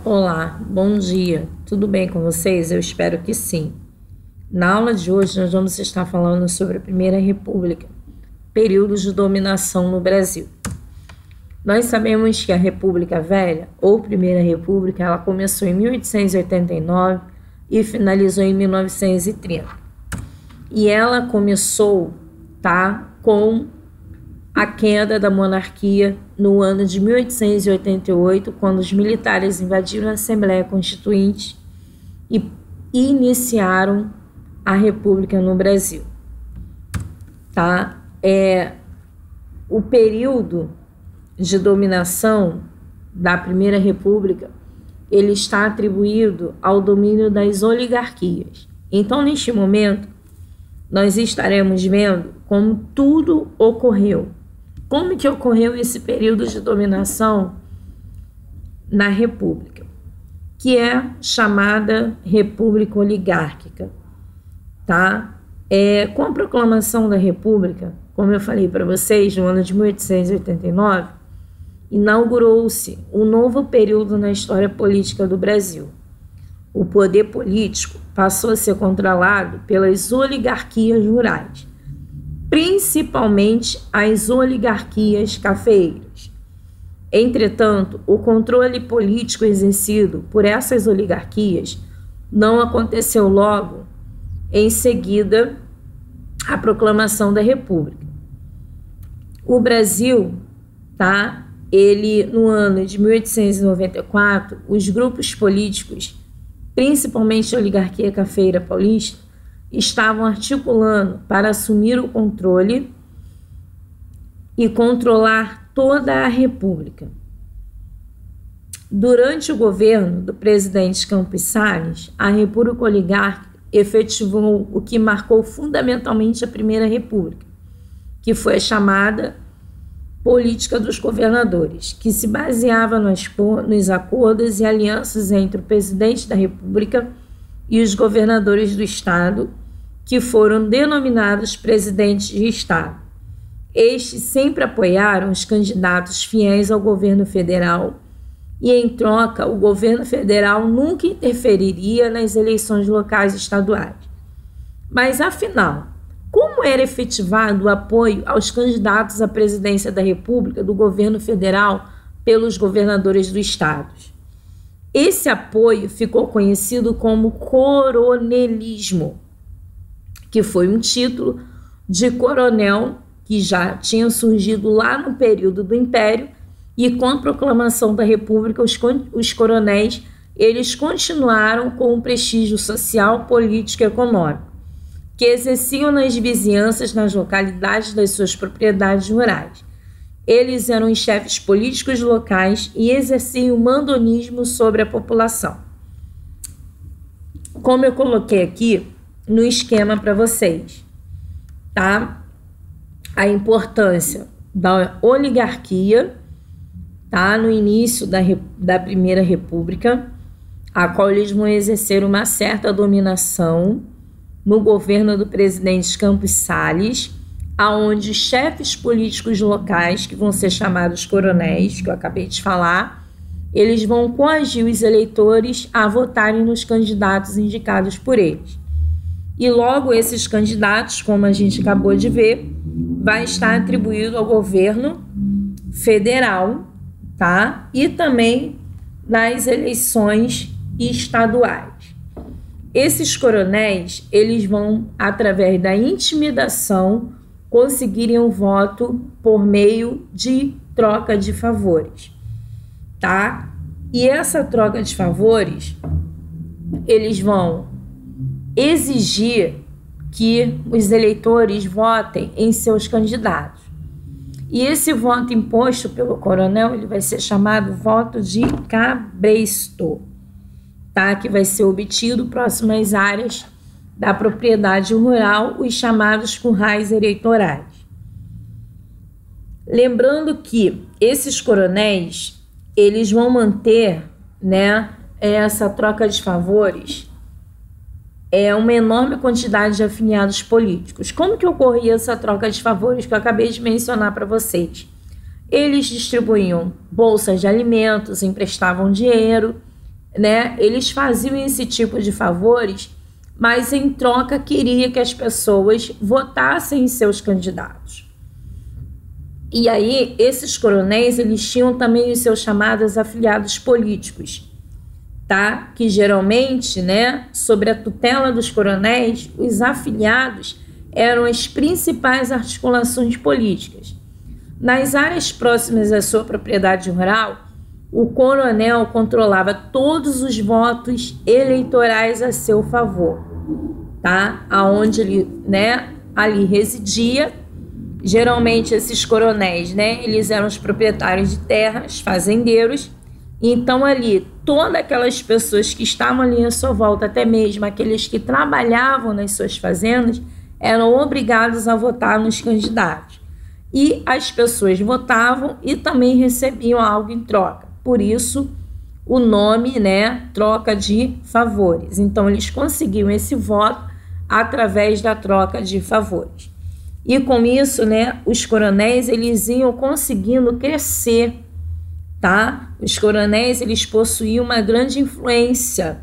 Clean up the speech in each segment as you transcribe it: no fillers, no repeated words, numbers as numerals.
Olá, bom dia. Tudo bem com vocês? Eu espero que sim. Na aula de hoje nós vamos estar falando sobre a Primeira República, períodos de dominação no Brasil. Nós sabemos que a República Velha, ou Primeira República, ela começou em 1889 e finalizou em 1930. E ela começou, com a queda da monarquia no ano de 1888, quando os militares invadiram a Assembleia Constituinte e iniciaram a República no Brasil. O período de dominação da Primeira República, ele está atribuído ao domínio das oligarquias. Então, neste momento, nós estaremos vendo como tudo ocorreu. Como que ocorreu esse período de dominação na República, que é chamada República Oligárquica, Com a proclamação da República, como eu falei para vocês, no ano de 1889, inaugurou-se um novo período na história política do Brasil. O poder político passou a ser controlado pelas oligarquias rurais, principalmente as oligarquias cafeeiras. Entretanto, o controle político exercido por essas oligarquias não aconteceu logo em seguida à proclamação da República. O Brasil, no ano de 1894, os grupos políticos, principalmente a oligarquia cafeeira paulista, estavam articulando para assumir o controle e controlar toda a República. Durante o governo do presidente Campos Salles, a República Oligárquica efetivou o que marcou fundamentalmente a Primeira República, que foi a chamada política dos governadores, que se baseava nos acordos e alianças entre o presidente da República e os governadores do Estado, que foram denominados presidentes de Estado. Estes sempre apoiaram os candidatos fiéis ao governo federal e, em troca, o governo federal nunca interferiria nas eleições locais e estaduais. Mas, afinal, como era efetivado o apoio aos candidatos à presidência da República do governo federal pelos governadores do Estado? Esse apoio ficou conhecido como coronelismo, que foi um título de coronel que já tinha surgido lá no período do Império, e com a proclamação da República, os coronéis eles continuaram com um prestígio social, político e econômico, que exerciam nas vizinhanças, nas localidades das suas propriedades rurais. Eles eram os chefes políticos locais e exerciam o mandonismo sobre a população. Como eu coloquei aqui no esquema para vocês, a importância da oligarquia, no início da Primeira República, a qual eles vão exercer uma certa dominação no governo do presidente Campos Salles, aonde os chefes políticos locais, que vão ser chamados coronéis, que eu acabei de falar, eles vão coagir os eleitores a votarem nos candidatos indicados por eles. E logo esses candidatos, como a gente acabou de ver, vai estar atribuído ao governo federal, e também nas eleições estaduais. Esses coronéis, eles vão, através da intimidação, conseguirem o voto por meio de troca de favores, E essa troca de favores, eles vão exigir que os eleitores votem em seus candidatos. E esse voto imposto pelo coronel, ele vai ser chamado voto de cabresto, que vai ser obtido próximo às áreas da propriedade rural, os chamados currais eleitorais. Lembrando que esses coronéis, eles vão manter, essa troca de favores, uma enorme quantidade de afiliados políticos. Como que ocorria essa troca de favores que eu acabei de mencionar para vocês? Eles distribuíam bolsas de alimentos, emprestavam dinheiro né, eles faziam esse tipo de favores, mas em troca queria que as pessoas votassem em seus candidatos. E aí, esses coronéis, eles tinham também os seus chamados afiliados políticos, tá? Que geralmente, né, sobre a tutela dos coronéis, os afiliados eram as principais articulações políticas. Nas áreas próximas à sua propriedade rural, o coronel controlava todos os votos eleitorais a seu favor, tá? Aonde ele, né, ali residia. Geralmente esses coronéis, né, eles eram os proprietários de terras, fazendeiros. Então ali, todas aquelas pessoas que estavam ali à sua volta, até mesmo aqueles que trabalhavam nas suas fazendas, eram obrigados a votar nos candidatos. E as pessoas votavam e também recebiam algo em troca. Por isso, o nome, né, troca de favores. Então, eles conseguiam esse voto através da troca de favores. E com isso, né, os coronéis, eles iam conseguindo crescer, tá? Os coronéis, eles possuíam uma grande influência,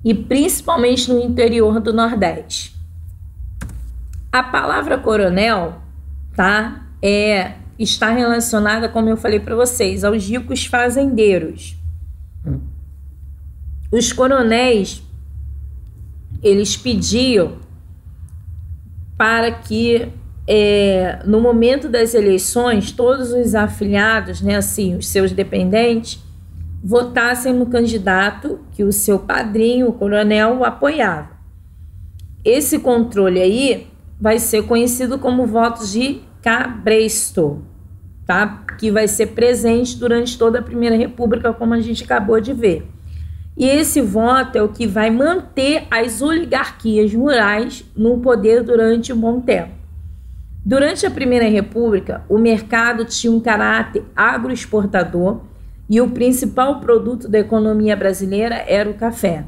e principalmente no interior do Nordeste. A palavra coronel, tá, está relacionada, como eu falei para vocês, aos ricos fazendeiros. Os coronéis, eles pediam para que, no momento das eleições, todos os afiliados, né, assim, os seus dependentes, votassem no candidato que o seu padrinho, o coronel, o apoiava. Esse controle aí vai ser conhecido como votos de cabresto, tá? Que vai ser presente durante toda a Primeira República, como a gente acabou de ver. E esse voto é o que vai manter as oligarquias rurais no poder durante um bom tempo. Durante a Primeira República, o mercado tinha um caráter agroexportador e o principal produto da economia brasileira era o café.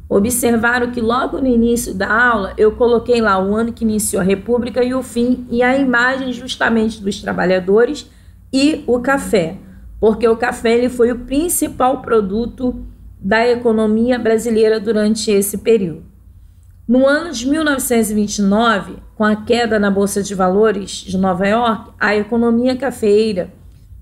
Observaram que logo no início da aula eu coloquei lá o ano que iniciou a República e o fim, e a imagem justamente dos trabalhadores e o café, porque o café ele foi o principal produto da economia brasileira durante esse período. No ano de 1929, com a queda na Bolsa de Valores de Nova York, a economia cafeeira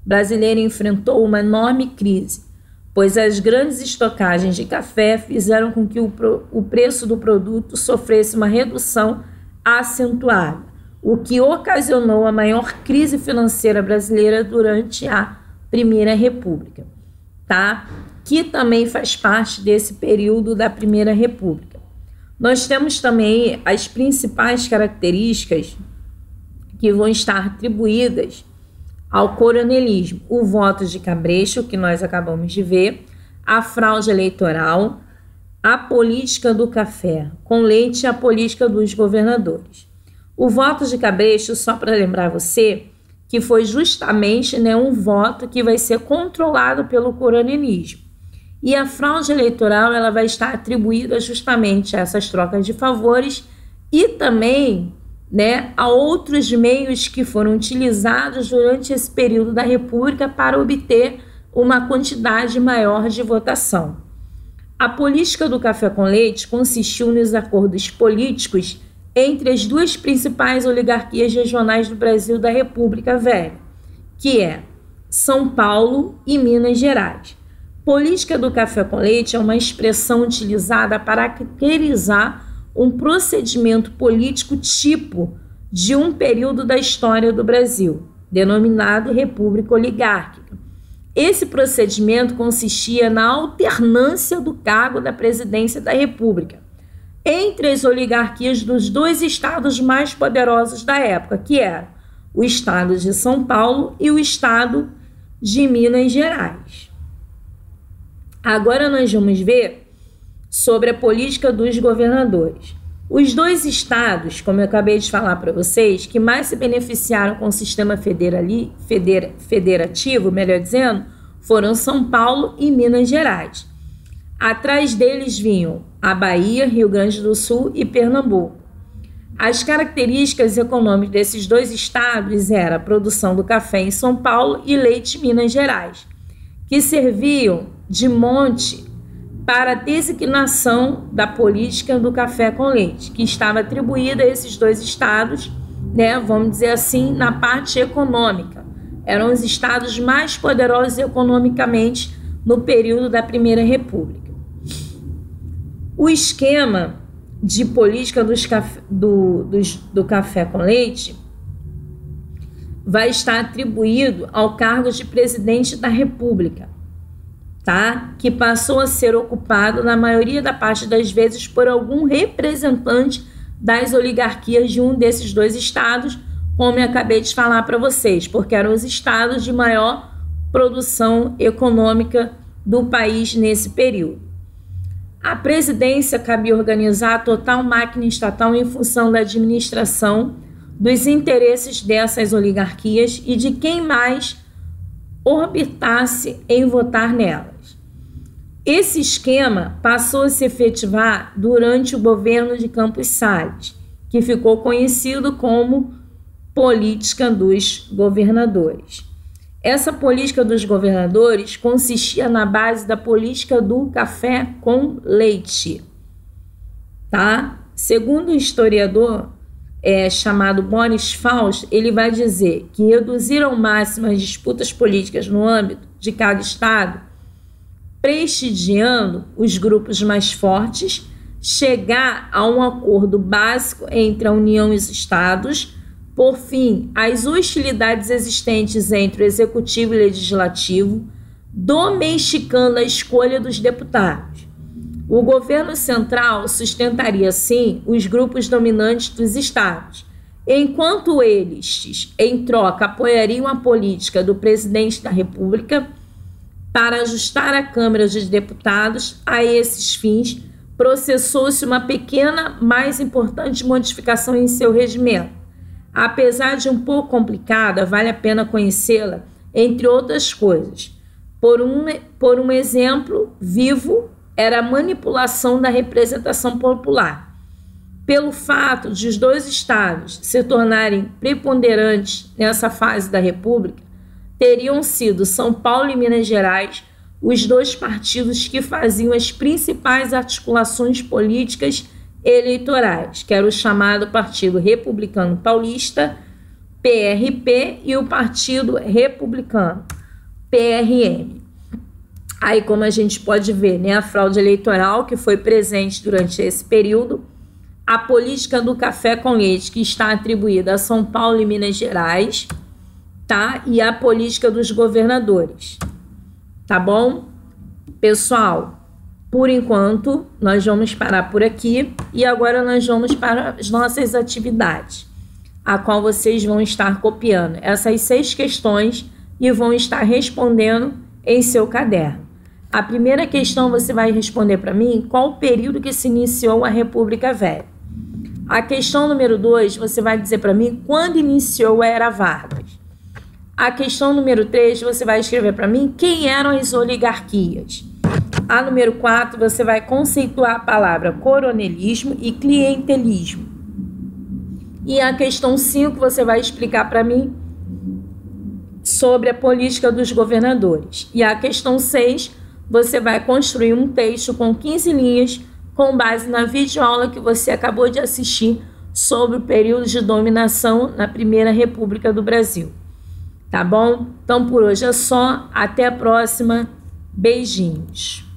brasileira enfrentou uma enorme crise, pois as grandes estocagens de café fizeram com que o preço do produto sofresse uma redução acentuada, o que ocasionou a maior crise financeira brasileira durante a Primeira República, tá? Que também faz parte desse período da Primeira República. Nós temos também as principais características que vão estar atribuídas ao coronelismo: o voto de cabresto, que nós acabamos de ver, a fraude eleitoral, a política do café com leite e a política dos governadores. O voto de cabresto, só para lembrar você, que foi justamente, né, um voto que vai ser controlado pelo coronelismo. E a fraude eleitoral, ela vai estar atribuída justamente a essas trocas de favores e também, né, a outros meios que foram utilizados durante esse período da República para obter uma quantidade maior de votação. A política do café com leite consistiu nos acordos políticos entre as duas principais oligarquias regionais do Brasil da República Velha, que é São Paulo e Minas Gerais. Política do café com leite é uma expressão utilizada para caracterizar um procedimento político tipo de um período da história do Brasil, denominado República Oligárquica. Esse procedimento consistia na alternância do cargo da presidência da República entre as oligarquias dos dois estados mais poderosos da época, que eram o estado de São Paulo e o estado de Minas Gerais. Agora nós vamos ver sobre a política dos governadores. Os dois estados, como eu acabei de falar para vocês, que mais se beneficiaram com o sistema federativo, melhor dizendo, foram São Paulo e Minas Gerais. Atrás deles vinham a Bahia, Rio Grande do Sul e Pernambuco. As características econômicas desses dois estados eram a produção do café em São Paulo e leite em Minas Gerais, que serviam de monte para a designação da política do café com leite, que estava atribuída a esses dois estados, né, vamos dizer assim, na parte econômica. Eram os estados mais poderosos economicamente no período da Primeira República. O esquema de política do café com leite vai estar atribuído ao cargo de presidente da República, tá? Que passou a ser ocupado, na maioria da parte das vezes, por algum representante das oligarquias de um desses dois estados, como eu acabei de falar para vocês, porque eram os estados de maior produção econômica do país nesse período. A presidência cabia organizar a total máquina estatal em função da administração dos interesses dessas oligarquias e de quem mais orbitasse em votar nelas. Esse esquema passou a se efetivar durante o governo de Campos Salles, que ficou conhecido como política dos governadores. Essa política dos governadores consistia na base da política do café com leite, tá? Segundo o historiador chamado Boris Faust, ele vai dizer que reduzir ao máximo as disputas políticas no âmbito de cada estado, prestigiando os grupos mais fortes, chegar a um acordo básico entre a União e os estados. Por fim, as hostilidades existentes entre o Executivo e o Legislativo, domesticando a escolha dos deputados. O governo central sustentaria, assim, os grupos dominantes dos estados, enquanto eles, em troca, apoiariam a política do presidente da República para ajustar a Câmara dos Deputados a esses fins. Processou-se uma pequena, mas importante modificação em seu regimento. Apesar de um pouco complicada, vale a pena conhecê-la, entre outras coisas. Por um exemplo vivo, era a manipulação da representação popular. Pelo fato de os dois estados se tornarem preponderantes nessa fase da República, teriam sido São Paulo e Minas Gerais os dois partidos que faziam as principais articulações políticas eleitorais, que era o chamado Partido Republicano Paulista, PRP, e o Partido Republicano, PRM. Aí, como a gente pode ver, né, a fraude eleitoral que foi presente durante esse período, a política do café com leite, que está atribuída a São Paulo e Minas Gerais, tá? E a política dos governadores, tá bom? Pessoal, por enquanto, nós vamos parar por aqui e agora nós vamos para as nossas atividades, a qual vocês vão estar copiando essas 6 questões e vão estar respondendo em seu caderno. A primeira questão você vai responder para mim qual o período que se iniciou a República Velha. A questão número 2, você vai dizer para mim quando iniciou a Era Vargas. A questão número 3, você vai escrever para mim quem eram as oligarquias. A número 4, você vai conceituar a palavra coronelismo e clientelismo. E a questão 5, você vai explicar para mim sobre a política dos governadores. E a questão 6, você vai construir um texto com 15 linhas com base na videoaula que você acabou de assistir sobre o período de dominação na Primeira República do Brasil. Tá bom? Então, por hoje é só. Até a próxima. Beijinhos.